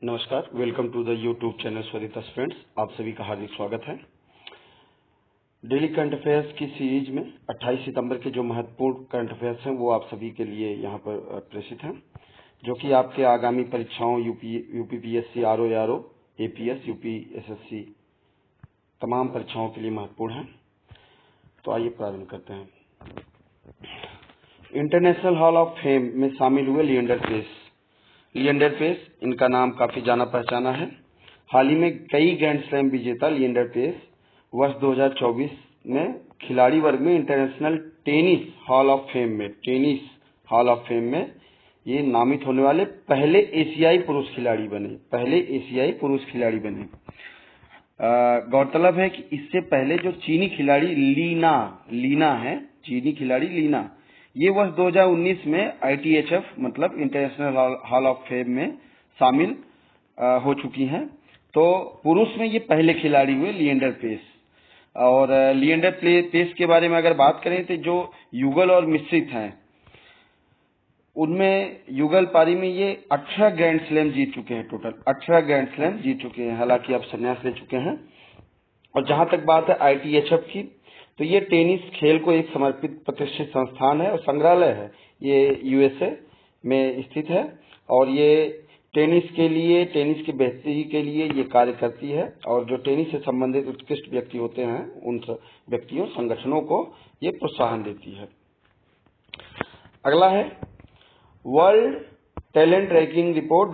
नमस्कार, welcome to the YouTube channel Swaritas friends. आप सभी का हार्दिक स्वागत है। डेली करंट अफेयर्स की सीरीज में 28 सितंबर के जो महत्वपूर्ण करंट अफेयर्स हैं वो आप सभी के लिए यहाँ पर प्रेषित हैं, जो कि आपके आगामी परीक्षाओं यूपीपीएससी, आरओ, एपीएस, यूपीएसएससी तमाम परीक्षाओं के लिए महत्वपूर्ण है। तो आइए प्रारंभ करते हैं। इंटरनेशनल हॉल ऑफ फेम में शामिल हुए लिएंडर पेस, इनका नाम काफी जाना पहचाना है। हाल ही में कई ग्रैंड स्लैम विजेता लिएंडर पेस वर्ष 2024 में खिलाड़ी वर्ग में international tennis hall of fame में ये नामित होने वाले पहले एशियाई पुरुष खिलाड़ी बने। गौरतलब है कि इससे पहले जो चीनी खिलाड़ी लीना ये वर्ष 2019 में ITHF मतलब इंटरनेशनल हॉल ऑफ फेम में शामिल हो चुकी हैं। तो पुरुष में ये पहले खिलाड़ी हुए लिएंडर पेस। और लिएंडर पेस के बारे में अगर बात करें तो जो युगल और मिश्रित हैं, उनमें युगल पारी में ये 18 ग्रैंड स्लैम जीत चुके हैं। टोटल 18 ग्रैंड स्लैम जीत चुके हैं, हालांकि अब संन्यास ले चुके हैं। और जहां तक बात है ITHF की, तो ये टेनिस खेल को एक समर्पित प्रतिष्ठित संस्थान है और संग्रहालय है। ये USA में स्थित है और ये टेनिस की बेहतरी के लिए ये कार्य करती है। और जो टेनिस से संबंधित उत्कृष्ट व्यक्ति होते हैं, उन व्यक्तियों संगठनों को ये प्रोत्साहन देती है। अगला है world talent ranking report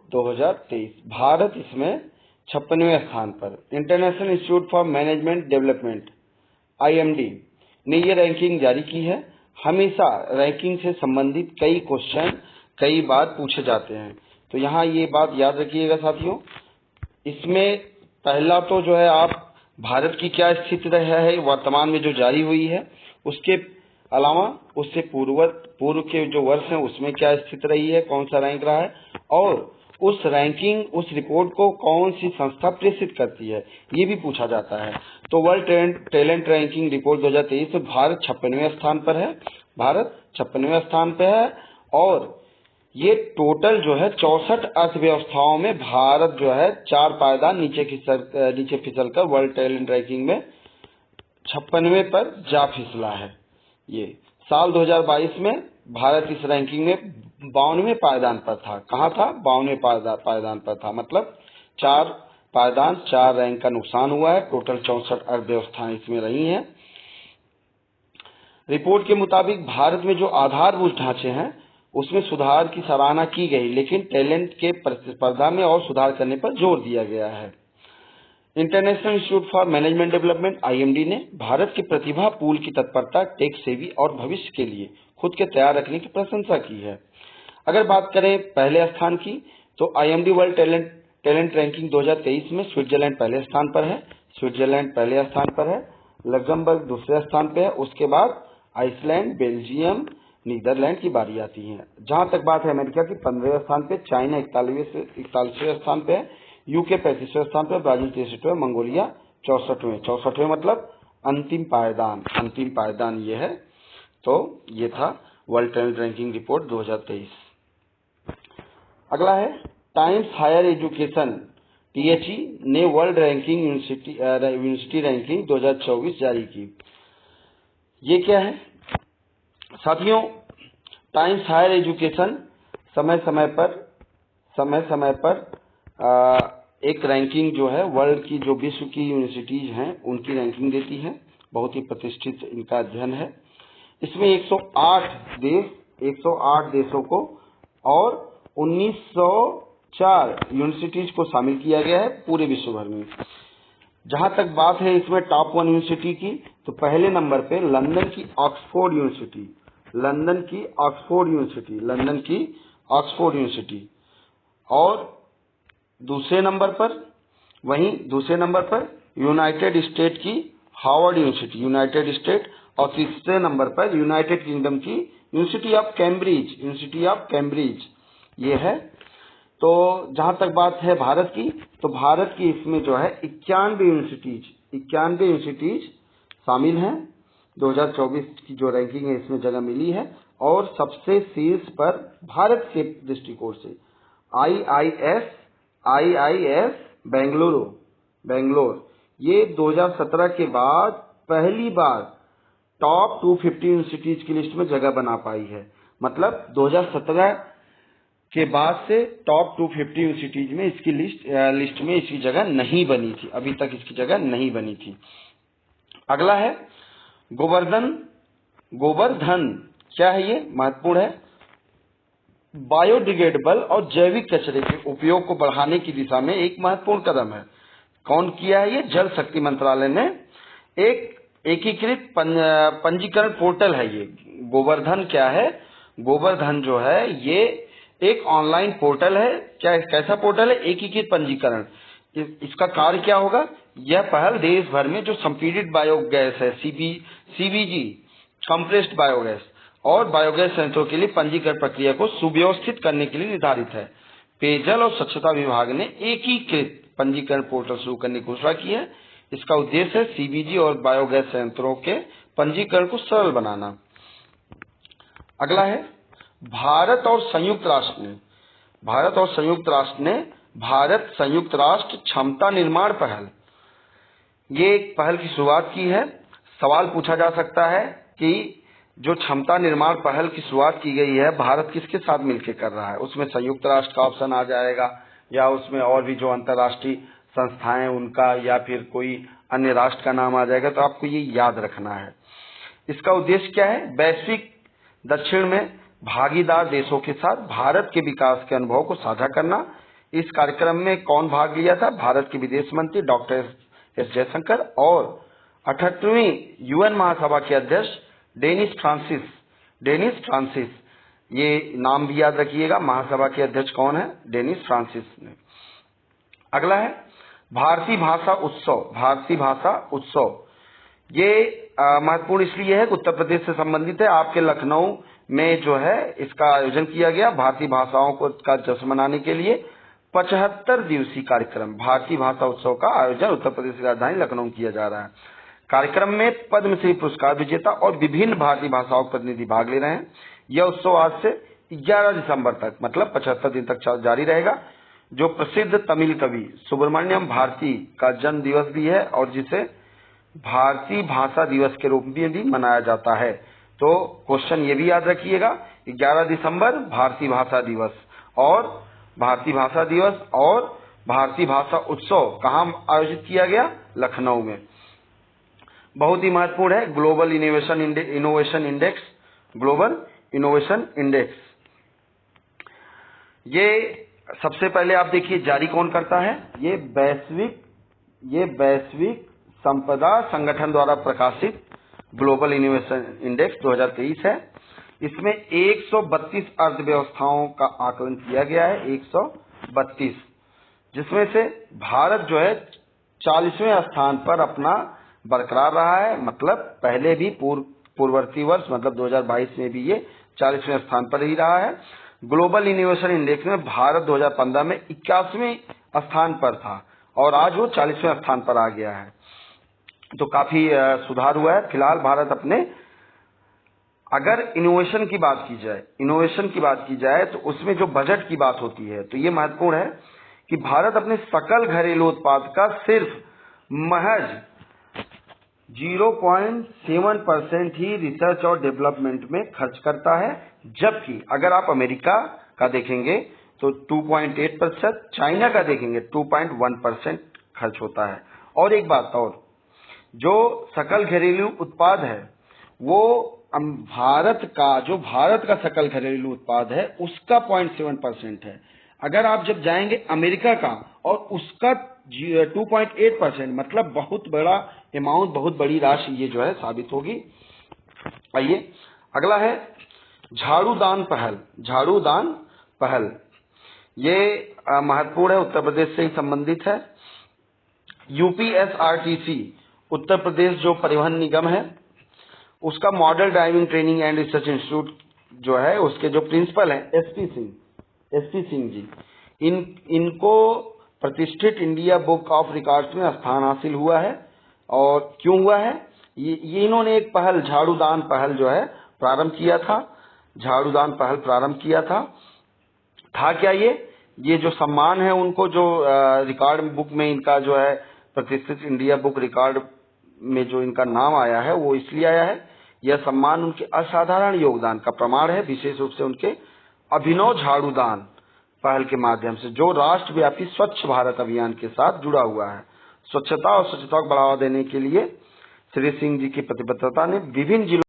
2023। Bharat इसमें 56वें स्थान पर। International institute for management development IMD ने ये रैंकिंग जारी की है। हमेशा रैंकिंग से संबंधित कई क्वेश्चन कई बार पूछे जाते हैं, तो यहाँ ये बात याद रखिएगा साथियों। इसमें पहला तो जो है आप भारत की क्या स्थिति रहा है वर्तमान में जो जारी हुई है, उसके अलावा उससे पूर्व के जो वर्ष हैं उसमें क्या स्थिति रही है, कौन सा रैंक रहा है, और उस रिपोर्ट को कौन सी संस्था प्रेषित करती है, ये भी पूछा जाता है। तो वर्ल्ड टैलेंट रैंकिंग रिपोर्ट 2023 में भारत 56वें स्थान पे है। और ये टोटल जो है 64 अर्थव्यवस्थाओं में भारत जो है 4 पायदान नीचे फिसल कर वर्ल्ड टैलेंट रैंकिंग में 56वें पर जा फिसला है। ये साल 2022 में भारत इस रैंकिंग में 52वें पायदान पर था। कहाँ था? 52वें पायदान पर था, मतलब 4 रैंक का नुकसान हुआ है। टोटल 64 अर्थव्यवस्थाएं इसमें रही हैं। रिपोर्ट के मुताबिक भारत में जो आधारभूत ढांचे हैं उसमें सुधार की सराहना की गई, लेकिन टैलेंट के प्रतिस्पर्धा में और सुधार करने पर जोर दिया गया है। International institute for management development IMD ने भारत की प्रतिभा पूल की तत्परता, टेक सेवी और भविष्य के लिए खुद के तैयार रखने की प्रशंसा की है। अगर बात करें पहले स्थान की, तो IMD वर्ल्ड टैलेंट रैंकिंग 2023 में स्विट्जरलैंड पहले स्थान पर है, लग्जमबर्ग दूसरे स्थान पे है। उसके बाद आइसलैंड, बेल्जियम, नीदरलैंड की बारी आती है। जहां तक बात है अमेरिका की, 15वें स्थान पे, चाइना 41वें स्थान पे है, UK 35वें स्थान पे, ब्राजील 63वें, मंगोलिया 64वें मतलब अंतिम पायदान ये है। तो ये था वर्ल्ड टैलेंट रैंकिंग रिपोर्ट 2023। अगला है टाइम्स हायर एजुकेशन THE ने वर्ल्ड यूनिवर्सिटी रैंकिंग 2024 जारी की। ये क्या है साथियों? टाइम्स हायर एजुकेशन समय समय पर एक रैंकिंग जो है वर्ल्ड की जो विश्व की यूनिवर्सिटीज हैं उनकी रैंकिंग देती है। बहुत ही प्रतिष्ठित इनका अध्ययन है। इसमें 108 देशों को और 1904 यूनिवर्सिटीज को शामिल किया गया है पूरे विश्व भर में। जहां तक बात है इसमें टॉप 1 यूनिवर्सिटी की, तो पहले नंबर पे लंदन की ऑक्सफोर्ड यूनिवर्सिटी और दूसरे नंबर पर यूनाइटेड स्टेट की हार्वर्ड यूनिवर्सिटी और तीसरे नंबर पर यूनाइटेड किंगडम की यूनिवर्सिटी ऑफ कैम्ब्रिज ये है। तो जहां तक बात है भारत की, तो भारत की इसमें जो है 91 यूनिवर्सिटीज शामिल हैं। 2024 की जो रैंकिंग है इसमें जगह मिली है और सबसे शीर्ष पर भारत के दृष्टिकोण से आईआईएस बेंगलोर ये 2017 के बाद पहली बार टॉप 250 यूनिवर्सिटीज की लिस्ट में जगह बना पाई है। मतलब 2017 के बाद से टॉप 250 यूनिवर्सिटीज में इसकी लिस्ट में इसकी जगह नहीं बनी थी, अभी तक इसकी जगह नहीं बनी थी। अगला है गोवर्धन क्या है? ये महत्वपूर्ण है। बायोडिग्रेडेबल और जैविक कचरे के उपयोग को बढ़ाने की दिशा में एक महत्वपूर्ण कदम है। कौन किया है ये? जल शक्ति मंत्रालय ने एक एकीकृत पंजीकरण पोर्टल है। ये गोवर्धन क्या है? गोवर्धन जो है ये एक ऑनलाइन पोर्टल है। क्या कैसा पोर्टल है? एकीकृत पंजीकरण। इसका कार्य क्या होगा? यह पहल देश भर में जो संपीड़ित बायोगैस है सीबीजी कंप्रेस्ड बायोगैस और बायोगैस संयंत्रों के लिए पंजीकरण प्रक्रिया को सुव्यवस्थित करने के लिए निर्धारित है। पेयजल और स्वच्छता विभाग ने एकीकृत पंजीकरण पोर्टल शुरू करने की घोषणा की है। इसका उद्देश्य है सीबीजी और बायोगैस संयंत्रों के पंजीकरण को सरल बनाना। अगला है भारत और संयुक्त राष्ट्र क्षमता निर्माण पहल। ये एक पहल की शुरुआत की है। सवाल पूछा जा सकता है कि जो क्षमता निर्माण पहल की शुरुआत की गई है भारत किसके साथ मिलकर कर रहा है? उसमें संयुक्त राष्ट्र का ऑप्शन आ जाएगा या उसमें और भी जो अंतर्राष्ट्रीय संस्थाएं उनका या फिर कोई अन्य राष्ट्र का नाम आ जाएगा। तो आपको ये याद रखना है। इसका उद्देश्य क्या है? वैश्विक दक्षिण में भागीदार देशों के साथ भारत के विकास के अनुभव को साझा करना। इस कार्यक्रम में कौन भाग लिया था? भारत के विदेश मंत्री डॉक्टर एस जयशंकर और 68वीं यूएन महासभा के अध्यक्ष डेनिस फ्रांसिस। ये नाम भी याद रखिएगा। महासभा के अध्यक्ष कौन है? डेनिस फ्रांसिस ने। अगला है भारतीय भाषा उत्सव। ये महत्वपूर्ण इसलिए है कि उत्तर प्रदेश से संबंधित है। आपके लखनऊ में जो है इसका आयोजन किया गया भारतीय भाषाओं को का जश्न मनाने के लिए 75 दिवसीय कार्यक्रम भारतीय भाषा उत्सव का आयोजन उत्तर प्रदेश की राजधानी लखनऊ किया जा रहा है। कार्यक्रम में पद्मश्री पुरस्कार विजेता और विभिन्न भारतीय भाषाओं के प्रतिनिधि भाग ले रहे हैं। यह उत्सव आज से 11 दिसंबर तक मतलब 75 दिन तक जारी रहेगा। जो प्रसिद्ध तमिल कवि सुब्रमण्यम भारती का जन्म दिवस भी है और जिसे भारतीय भाषा दिवस के रूप में भी मनाया जाता है। तो क्वेश्चन ये भी याद रखिएगा 11 दिसंबर भारतीय भाषा दिवस और भारतीय भाषा उत्सव कहाँ आयोजित किया गया? लखनऊ में। बहुत ही महत्वपूर्ण है ग्लोबल इनोवेशन इंडेक्स। ये सबसे पहले आप देखिए जारी कौन करता है? ये वैश्विक संपदा संगठन द्वारा प्रकाशित ग्लोबल इनोवेशन इंडेक्स 2023 है। इसमें 132 अर्थव्यवस्थाओं का आकलन किया गया है, 132, जिसमें से भारत जो है 40वें स्थान पर अपना बरकरार रहा है। मतलब पहले भी पूर्ववर्ती वर्ष मतलब 2022 में भी ये 40वें स्थान पर ही रहा है। ग्लोबल इनोवेशन इंडेक्स में भारत 2015 में 81वें स्थान पर था और आज वो 40वें स्थान पर आ गया है। तो काफी सुधार हुआ है। फिलहाल भारत अपने अगर इनोवेशन की बात की जाए तो उसमें जो बजट की बात होती है तो ये महत्वपूर्ण है कि भारत अपने सकल घरेलू उत्पाद का सिर्फ महज 0.7% ही रिसर्च और डेवलपमेंट में खर्च करता है। जबकि अगर आप अमेरिका का देखेंगे तो 2.8%, चाइना का देखेंगे 2.1% खर्च होता है। और एक बात और, जो सकल घरेलू उत्पाद है वो भारत का सकल घरेलू उत्पाद है उसका 0.7% है। अगर आप जब जाएंगे अमेरिका का और उसका 2.8%, मतलब बहुत बड़ा अमाउंट, बहुत बड़ी राशि ये जो है साबित होगी। आइए अगला है झाड़ू दान पहल। ये महत्वपूर्ण है, उत्तर प्रदेश से ही संबंधित है। यूपीएसआरटीसी उत्तर प्रदेश जो परिवहन निगम है उसका model driving training and research institute जो है उसके जो प्रिंसिपल हैं एसपी सिंह जी, इनको प्रतिष्ठित इंडिया बुक ऑफ रिकॉर्ड्स में स्थान हासिल हुआ है। और क्यों हुआ है? ये इन्होंने एक पहल झाड़ू दान पहल जो है प्रारंभ किया था। झाड़ूदान पहल प्रारंभ किया था क्या ये जो सम्मान है उनको जो रिकॉर्ड बुक में इनका जो है प्रतिष्ठित इंडिया बुक रिकॉर्ड में जो इनका नाम आया है वो इसलिए आया है, यह सम्मान उनके असाधारण योगदान का प्रमाण है, विशेष रूप से उनके अभिनव झाड़ूदान पहल के माध्यम से जो राष्ट्रव्यापी स्वच्छ भारत अभियान के साथ जुड़ा हुआ है। स्वच्छता और स्वच्छता को बढ़ावा देने के लिए श्री सिंह जी की प्रतिबद्धता ने विभिन्न जिलों